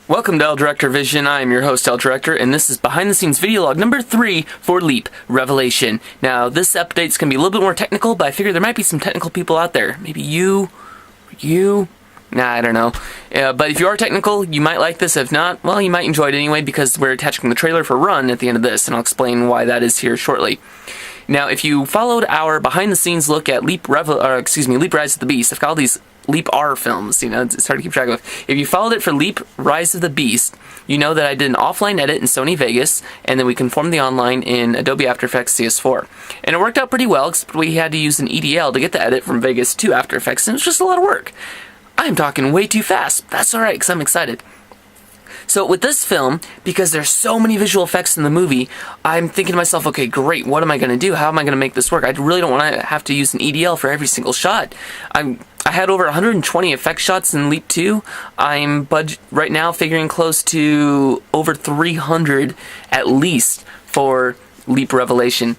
Welcome to L Director Vision. I am your host, L Director, and this is behind the scenes video log number 3 for Leap Revelation. Now, this update's gonna be a little bit more technical, but I figure there might be some technical people out there. Maybe you? Nah, I don't know. But if you are technical, you might like this. If not, well, you might enjoy it anyway because we're attaching the trailer for Run at the end of this, and I'll explain why that is here shortly. Now, if you followed our behind the scenes look at Leap Rise of the Beast, I've got all these Leap R films, it's hard to keep track of. If you followed it for Leap Rise of the Beast, you know that I did an offline edit in Sony Vegas, and then we conformed the online in Adobe After Effects CS4. And it worked out pretty well, except we had to use an EDL to get the edit from Vegas to After Effects, and it was just a lot of work. I'm talking way too fast. That's alright, because I'm excited. So with this film, because there's so many visual effects in the movie, I'm thinking to myself, okay, great, what am I going to do? How am I going to make this work? I really don't want to have to use an EDL for every single shot. I had over 120 effect shots in Leap 2. I'm right now figuring close to over 300 at least for Leap Revelation.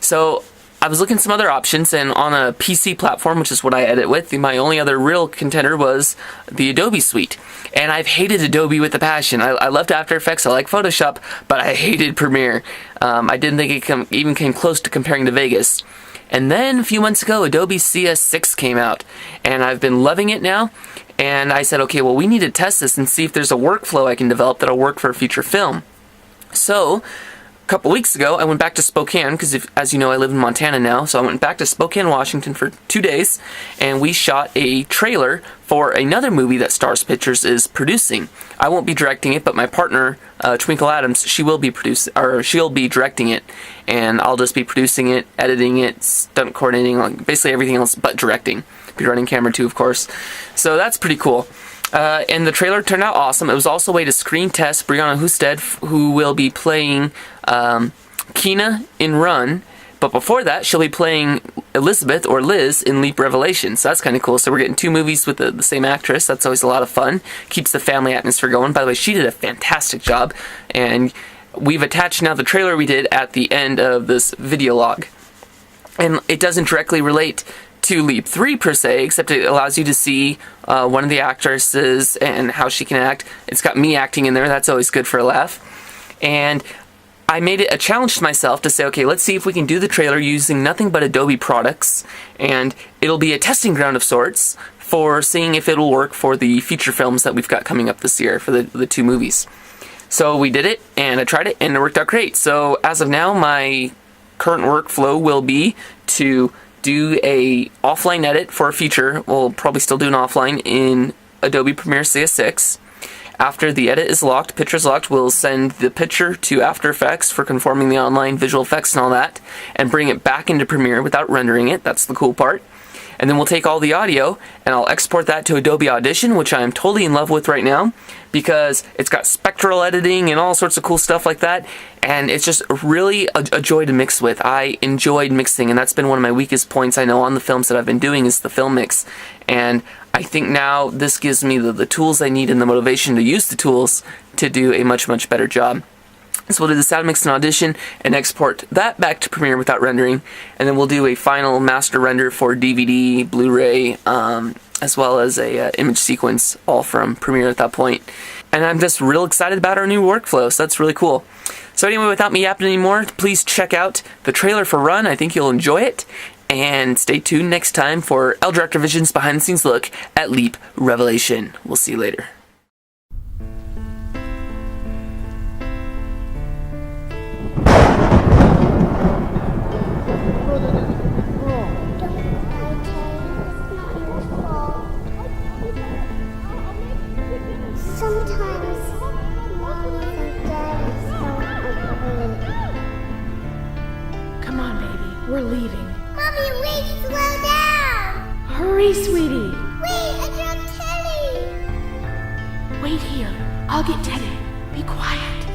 So I was looking at some other options, and on a PC platform, which is what I edit with, my only other real contender was the Adobe suite. And I've hated Adobe with a passion. I loved After Effects, I like Photoshop, but I hated Premiere. I didn't think it even came close to comparing to Vegas. And then a few months ago, Adobe CS6 came out, and I've been loving it now. And I said, okay, well, we need to test this and see if there's a workflow I can develop that'll work for a feature film. So a couple weeks ago, I went back to Spokane, because as you know, I live in Montana now, so I went back to Spokane, Washington for 2 days, and we shot a trailer for another movie that Starz Pictures is producing. I won't be directing it, but my partner, Twinkle Adams, she'll be directing it, and I'll just be producing it, editing it, stunt coordinating, basically everything else but directing. Be running camera too, of course. So that's pretty cool. And the trailer turned out awesome. It was also a way to screen test Brianna Husted, who will be playing Kina in Run, but before that, she'll be playing Elizabeth, or Liz, in Leap Revelation. So that's kind of cool. So we're getting 2 movies with the same actress. That's always a lot of fun. Keeps the family atmosphere going. By the way, she did a fantastic job, and we've attached now the trailer we did at the end of this video log. And it doesn't directly relate to Leap 3 per se, except it allows you to see one of the actresses and how she can act. It's got me acting in there. That's always good for a laugh. And I made it a challenge to myself to say, okay, let's see if we can do the trailer using nothing but Adobe products, and it'll be a testing ground of sorts for seeing if it'll work for the feature films that we've got coming up this year for the 2 movies. So we did it, and I tried it, and it worked out great. So as of now, my current workflow will be to do a offline edit for a feature. We'll probably still do an offline in Adobe Premiere CS6. After the edit is locked, picture's locked, we'll send the picture to After Effects for conforming the online visual effects and all that, and bring it back into Premiere without rendering it. That's the cool part. And then we'll take all the audio, and I'll export that to Adobe Audition, which I'm totally in love with right now, because it's got spectral editing and all sorts of cool stuff like that, and it's just really a joy to mix with. I enjoyed mixing, and that's been one of my weakest points I know on the films that I've been doing is the film mix. And I think now this gives me the tools I need and the motivation to use the tools to do a much, much better job. So we'll do the sound mix and Audition and export that back to Premiere without rendering, and then we'll do a final master render for DVD, Blu-ray, as well as a image sequence, all from Premiere at that point. And I'm just real excited about our new workflow, so that's really cool. So anyway, without me yapping anymore, please check out the trailer for Run. I think you'll enjoy it. And stay tuned next time for L Director Vision's behind the scenes look at Leap Revelation. We'll see you later. Sometimes Mommy and Daddy don't agree. Come on, baby. We're leaving. Mommy, wait, slow down! Hurry, sweetie. Wait, I dropped Teddy! Wait here. I'll get Teddy. Be quiet.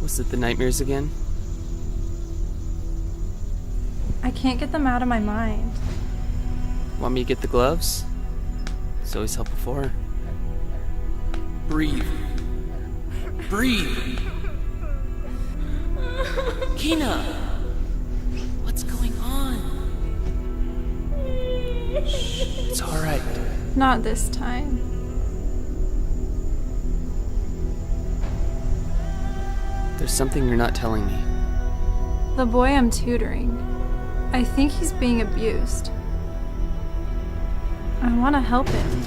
Was it the nightmares again? I can't get them out of my mind. Want me to get the gloves? It's always helped before. Breathe. Breathe. Kina! What's going on? Shh, it's alright. Not this time. There's something you're not telling me. The boy I'm tutoring, I think he's being abused. I want to help him.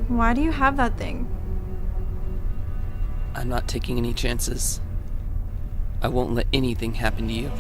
Why do you have that thing? I'm not taking any chances. I won't let anything happen to you.